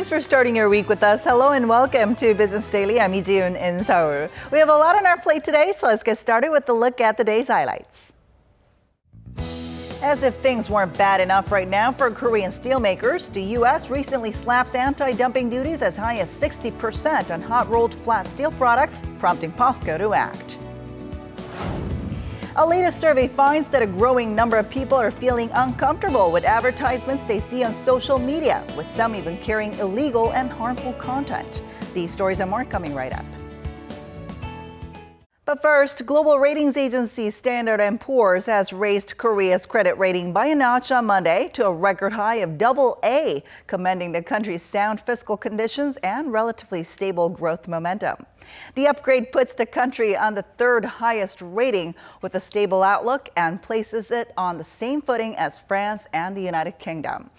Thanks for starting your week with us. Hello and welcome to Business Daily. I'm Lee Ji-yoon in Seoul. We have a lot on our plate today, so let's get started with a look at the day's highlights. As if things weren't bad enough right now for Korean steelmakers, the U.S. recently slaps anti-dumping duties as high as 60% on hot-rolled flat steel products, prompting Posco to act. A latest survey finds that a growing number of people are feeling uncomfortable with advertisements they see on social media, with some even carrying illegal and harmful content. These stories and more coming right up. But first, global ratings agency Standard & Poor's has raised Korea's credit rating by a notch on Monday to a record high of AA, commending the country's sound fiscal conditions and relatively stable growth momentum. The upgrade puts the country on the third highest rating with a stable outlook and places it on the same footing as France and the United Kingdom.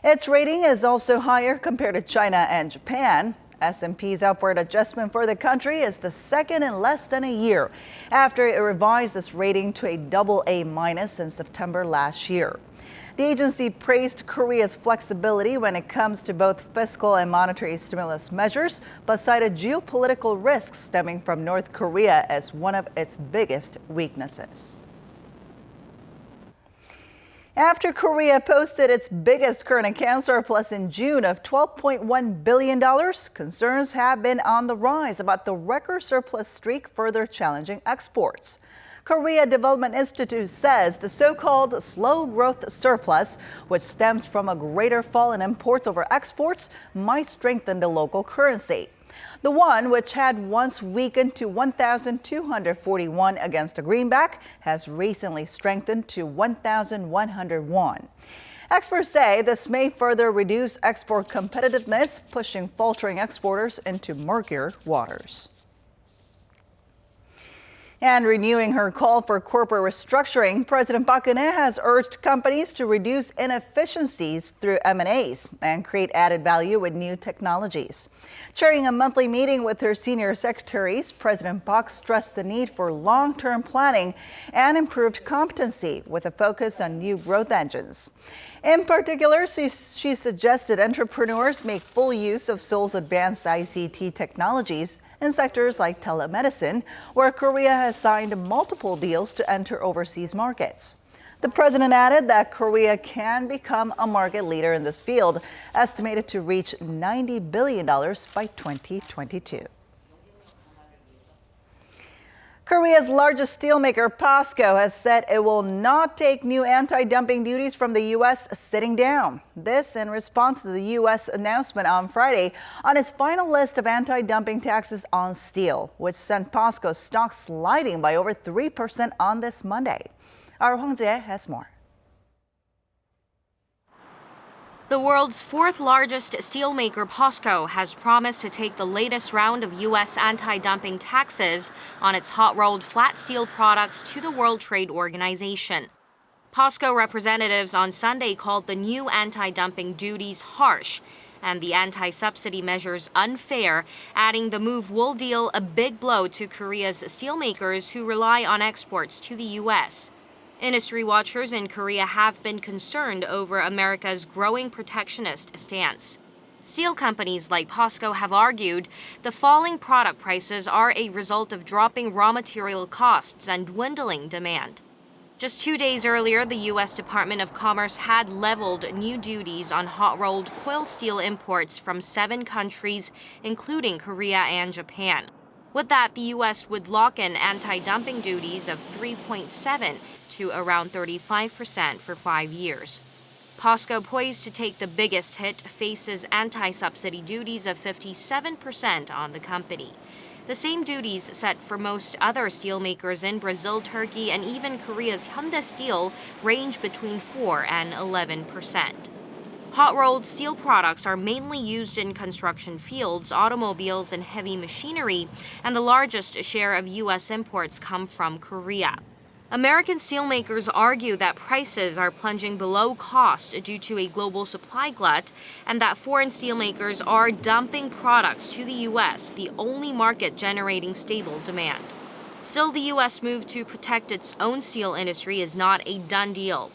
Its rating is also higher compared to China and Japan. S&P's upward adjustment for the country is the second in less than a year after it revised its rating to a AA- in September last year. The agency praised Korea's flexibility when it comes to both fiscal and monetary stimulus measures, but cited geopolitical risks stemming from North Korea as one of its biggest weaknesses. After Korea posted its biggest current account surplus in June of $12.1 billion, concerns have been on the rise about the record surplus streak further challenging exports. Korea Development Institute says the so-called slow growth surplus, which stems from a greater fall in imports over exports, might strengthen the local currency. The won, which had once weakened to 1,241 against the greenback, has recently strengthened to 1,101. Experts say this may further reduce export competitiveness, pushing faltering exporters into murkier waters. And renewing her call for corporate restructuring, President 폭탄'의 has urged companies to reduce inefficiencies through M&As and create added value with new technologies. Chairing a monthly meeting with her senior secretaries, President Pak stressed the need for long-term planning and improved competency with a focus on new growth engines. In particular, she suggested entrepreneurs make full use of Seoul's advanced ICT technologies in sectors like telemedicine, where Korea has signed multiple deals to enter overseas markets. The president added that Korea can become a market leader in this field, estimated to reach $90 billion by 2022. Korea's largest steelmaker, Posco, has said it will not take new anti-dumping duties from the U.S. sitting down. This in response to the U.S. announcement on Friday on its final list of anti-dumping taxes on steel, which sent Posco's stock sliding by over 3% on this Monday. Our Hwang Jae has more. The world's fourth largest steelmaker, Posco, has promised to take the latest round of U.S. anti-dumping taxes on its hot-rolled flat steel products to the World Trade Organization. Posco representatives on Sunday called the new anti-dumping duties harsh and the anti-subsidy measures unfair, adding the move will deal a big blow to Korea's steelmakers who rely on exports to the U.S. Industry watchers in Korea have been concerned over America's growing protectionist stance. Steel companies like Posco have argued the falling product prices are a result of dropping raw material costs and dwindling demand. Just 2 days earlier, the U.S. Department of Commerce had leveled new duties on hot-rolled coil steel imports from 7 countries, including Korea and Japan. With that, the U.S. would lock in anti-dumping duties of 3.7% to around 35% for 5 years. Posco, poised to take the biggest hit, faces anti-subsidy duties of 57% on the company. The same duties set for most other steelmakers in Brazil, Turkey, and even Korea's Hyundai Steel range between 4% and 11%. Hot-rolled steel products are mainly used in construction fields, automobiles, and heavy machinery, and the largest share of U.S. imports come from Korea. American steelmakers argue that prices are plunging below cost due to a global supply glut and that foreign steelmakers are dumping products to the U.S., the only market generating stable demand. Still, the U.S. move to protect its own steel industry is not a done deal.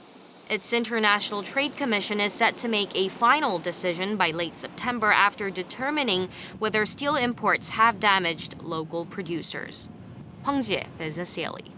Its International Trade Commission is set to make a final decision by late September after determining whether steel imports have damaged local producers. 황지혜, Business Daily.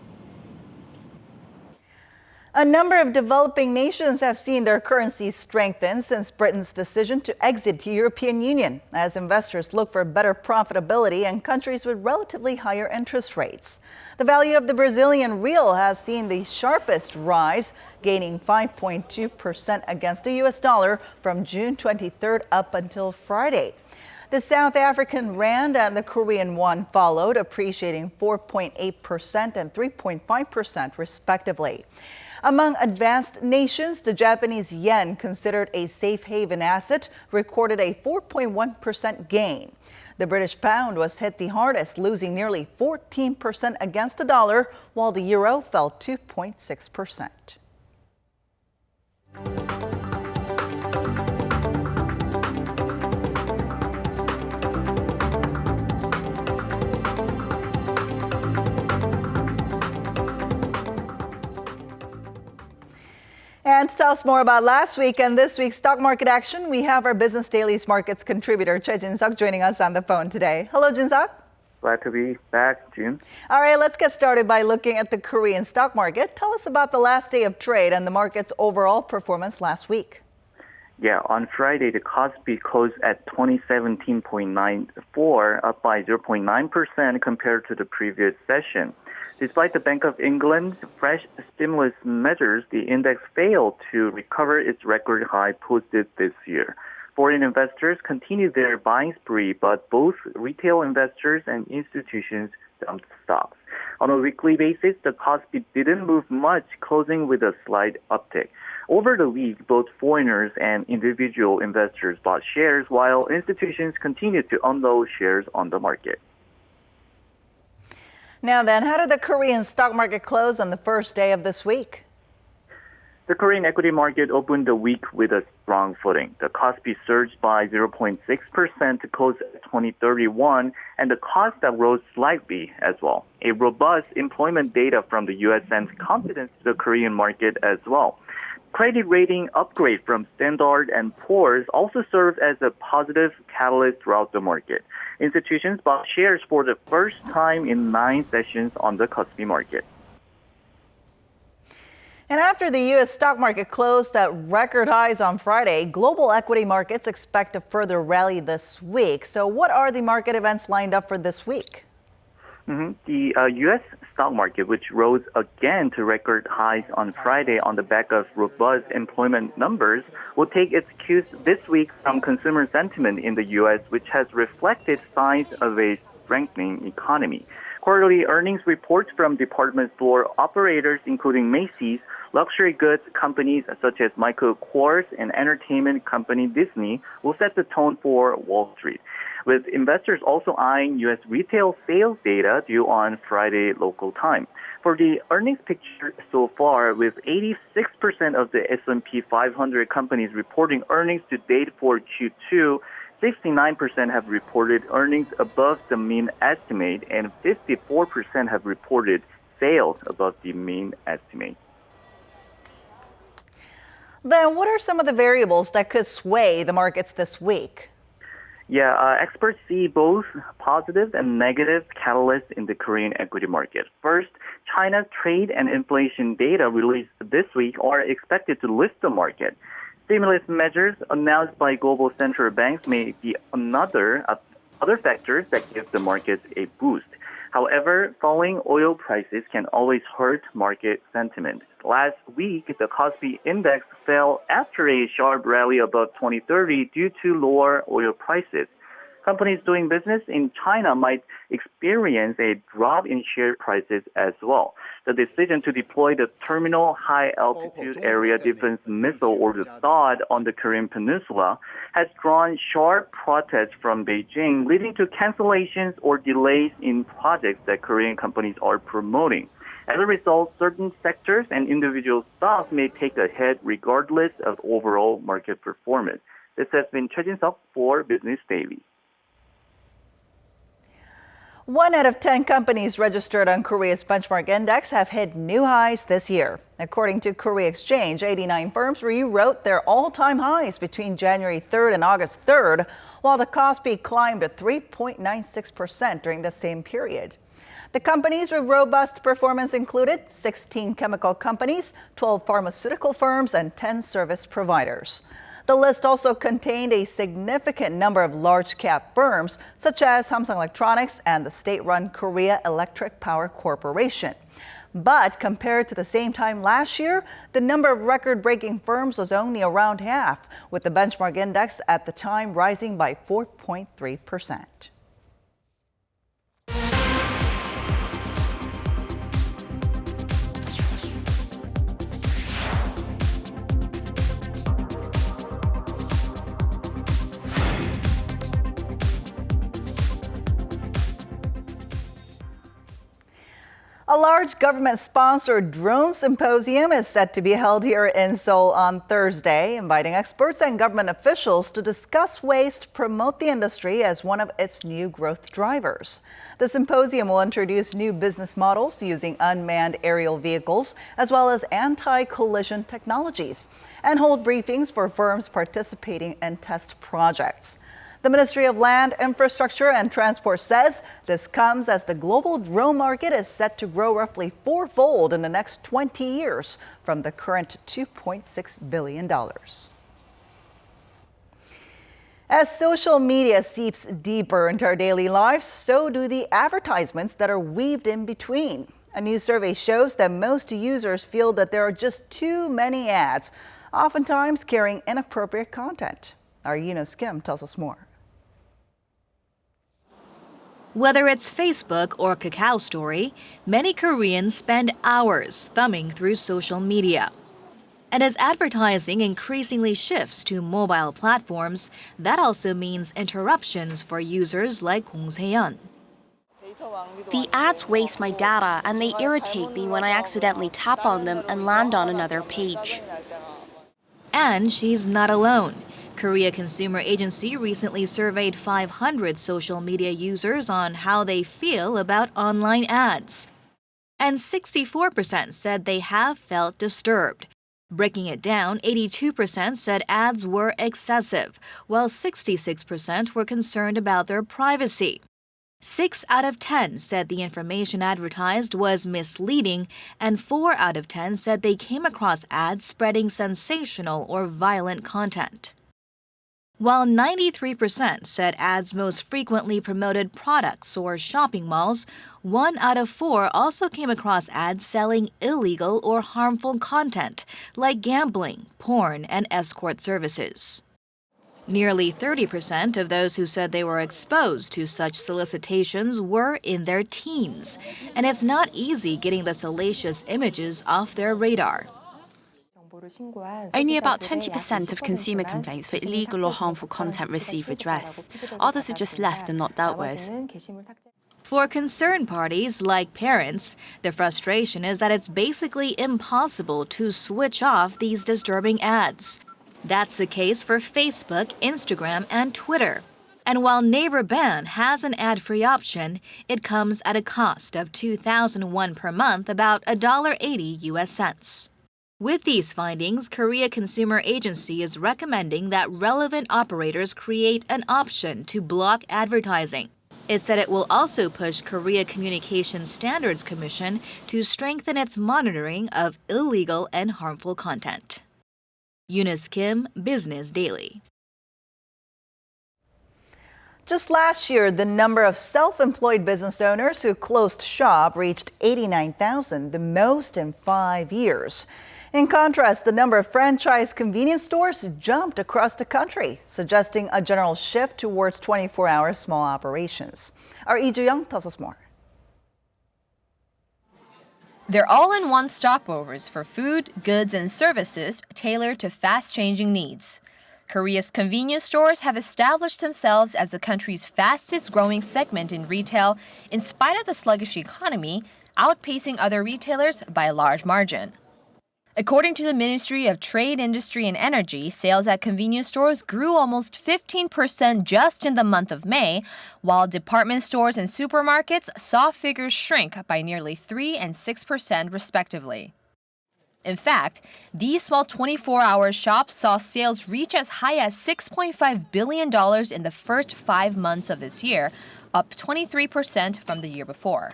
A number of developing nations have seen their currencies strengthen since Britain's decision to exit the European Union, as investors look for better profitability in countries with relatively higher interest rates. The value of the Brazilian real has seen the sharpest rise, gaining 5.2% against the US dollar from June 23rd up until Friday. The South African rand and the Korean won followed, appreciating 4.8% and 3.5% respectively. Among advanced nations, the Japanese yen, considered a safe haven asset, recorded a 4.1% gain. The British pound was hit the hardest, losing nearly 14% against the dollar, while the euro fell 2.6%. And to tell us more about last week and this week's stock market action, we have our Business Daily's markets contributor, Choi Jin-seok, joining us on the phone today. Hello, Jin-seok. Glad to be back, June. All right, let's get started by looking at the Korean stock market. Tell us about the last day of trade and the market's overall performance last week. Yeah, on Friday, the Kospi closed at 2017.94, up by 0.9% compared to the previous session. Despite the Bank of England's fresh stimulus measures, the index failed to recover its record high posted this year. Foreign investors continued their buying spree, but both retail investors and institutions dumped stocks. On a weekly basis, the Kospi didn't move much, closing with a slight uptick. Over the week, both foreigners and individual investors bought shares, while institutions continued to unload shares on the market. Now then, how did the Korean stock market close on the first day of this week? The Korean equity market opened the week with a strong footing. The Kospi surged by 0.6% to close at 2031, and the Kosdaq rose slightly as well. A robust employment data from the U.S. sends confidence to the Korean market as well. Credit rating upgrade from Standard & Poor's also served as a positive catalyst throughout the market. Institutions bought shares for the first time in 9 sessions on the Kospi market. And after the U.S. stock market closed at record highs on Friday, global equity markets expect a further rally this week. So what are the market events lined up for this week? The U.S. stock market, which rose again to record highs on Friday on the back of robust employment numbers, will take its cues this week from consumer sentiment in the U.S., which has reflected signs of a strengthening economy. Quarterly earnings reports from department store operators, including Macy's, luxury goods companies such as Michael Kors, and entertainment company Disney, will set the tone for Wall Street, with investors also eyeing U.S. retail sales data due on Friday local time. For the earnings picture so far, with 86% of the S&P 500 companies reporting earnings to date for Q2, 69% have reported earnings above the mean estimate, and 54% have reported sales above the mean estimate. Then what are some of the variables that could sway the markets this week? Yeah, experts see both positive and negative catalysts in the Korean equity market. First, China's trade and inflation data released this week are expected to lift the market. Stimulus measures announced by global central banks may be other factors that give the markets a boost. However, falling oil prices can always hurt market sentiment. Last week, the Kospi index fell after a sharp rally above 2030 due to lower oil prices. Companies doing business in China might experience a drop in share prices as well. The decision to deploy the Terminal High Altitude Area Defense Missile, or the THAAD, on the Korean Peninsula has drawn sharp protests from Beijing, leading to cancellations or delays in projects that Korean companies are promoting. As a result, certain sectors and individual stocks may take a hit regardless of overall market performance. This has been Choi Jin-seok for Business Daily. 1 out of 10 companies registered on Korea's benchmark index have hit new highs this year. According to Korea Exchange, 89 firms rewrote their all-time highs between January 3rd and August 3rd, while the Kospi climbed to 3.96% during the same period. The companies with robust performance included 16 chemical companies, 12 pharmaceutical firms, and 10 service providers. The list also contained a significant number of large-cap firms, such as Samsung Electronics and the state-run Korea Electric Power Corporation. But compared to the same time last year, the number of record-breaking firms was only around half, with the benchmark index at the time rising by 4.3%. A large government-sponsored drone symposium is set to be held here in Seoul on Thursday, inviting experts and government officials to discuss ways to promote the industry as one of its new growth drivers. The symposium will introduce new business models using unmanned aerial vehicles, as well as anti-collision technologies, and hold briefings for firms participating in test projects. The Ministry of Land, Infrastructure and Transport says this comes as the global drone market is set to grow roughly fourfold in the next 20 years from the current $2.6 billion. As social media seeps deeper into our daily lives, so do the advertisements that are weaved in between. A new survey shows that most users feel that there are just too many ads, oftentimes carrying inappropriate content. Our Eunice Kim tells us more. Whether it's Facebook or Kakao Story, many Koreans spend hours thumbing through social media. And as advertising increasingly shifts to mobile platforms, that also means interruptions for users like Gong Se-yeon. The ads waste my data and they irritate me when I accidentally tap on them and land on another page. And she's not alone. Korea Consumer Agency recently surveyed 500 social media users on how they feel about online ads. And 64% said they have felt disturbed. Breaking it down, 82% said ads were excessive, while 66% were concerned about their privacy. 6 out of 10 said the information advertised was misleading, and 4 out of 10 said they came across ads spreading sensational or violent content. While 93% said ads most frequently promoted products or shopping malls, 1 out of 4 also came across ads selling illegal or harmful content, like gambling, porn, and escort services. Nearly 30% of those who said they were exposed to such solicitations were in their teens, and it's not easy getting the salacious images off their radar. Only about 20% of consumer complaints for illegal or harmful content receive redress. Others are just left and not dealt with. For concerned parties like parents, the frustration is that it's basically impossible to switch off these disturbing ads. That's the case for Facebook, Instagram, and Twitter. And while Neighbor Ban has an ad-free option, it comes at a cost of $2,001 per month, about $1.80 US cents. With these findings, Korea Consumer Agency is recommending that relevant operators create an option to block advertising. It said it will also push Korea Communication Standards Commission to strengthen its monitoring of illegal and harmful content. Eunice Kim, Business Daily. Just last year, the number of self-employed business owners who closed shop reached 89,000, the most in 5 years. In contrast, the number of franchise convenience stores jumped across the country, suggesting a general shift towards 24-hour small operations. Our Lee Joo-young tells us more. They're all-in-one stopovers for food, goods, and services tailored to fast-changing needs. Korea's convenience stores have established themselves as the country's fastest-growing segment in retail, in spite of the sluggish economy, outpacing other retailers by a large margin. According to the Ministry of Trade, Industry, and Energy, sales at convenience stores grew almost 15% just in the month of May, while department stores and supermarkets saw figures shrink by nearly 3% and 6% respectively. In fact, these small 24-hour shops saw sales reach as high as $6.5 billion in the first 5 months of this year, up 23% from the year before.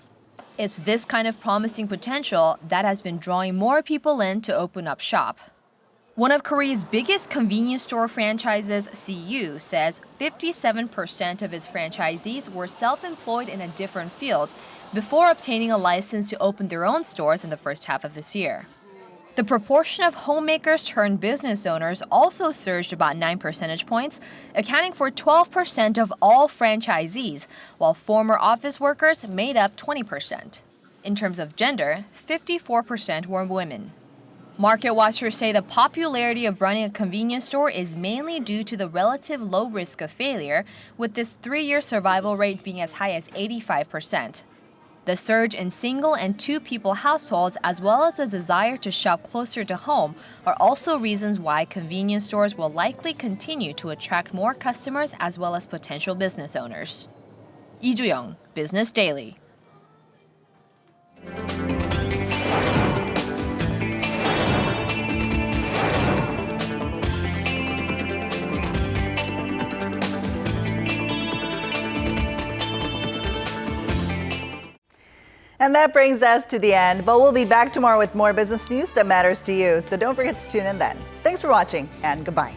It's this kind of promising potential that has been drawing more people in to open up shop. One of Korea's biggest convenience store franchises, CU, says 57% of its franchisees were self-employed in a different field before obtaining a license to open their own stores in the first half of this year. The proportion of homemakers turned business owners also surged about 9 percentage points, accounting for 12% of all franchisees, while former office workers made up 20%. In terms of gender, 54% were women. Market watchers say the popularity of running a convenience store is mainly due to the relative low risk of failure, with this 3-year survival rate being as high as 85%. The surge in single and two-people households, as well as a desire to shop closer to home, are also reasons why convenience stores will likely continue to attract more customers as well as potential business owners. Lee Ju-young, Business Daily. And that brings us to the end, but we'll be back tomorrow with more business news that matters to you. So don't forget to tune in then. Thanks for watching, and goodbye.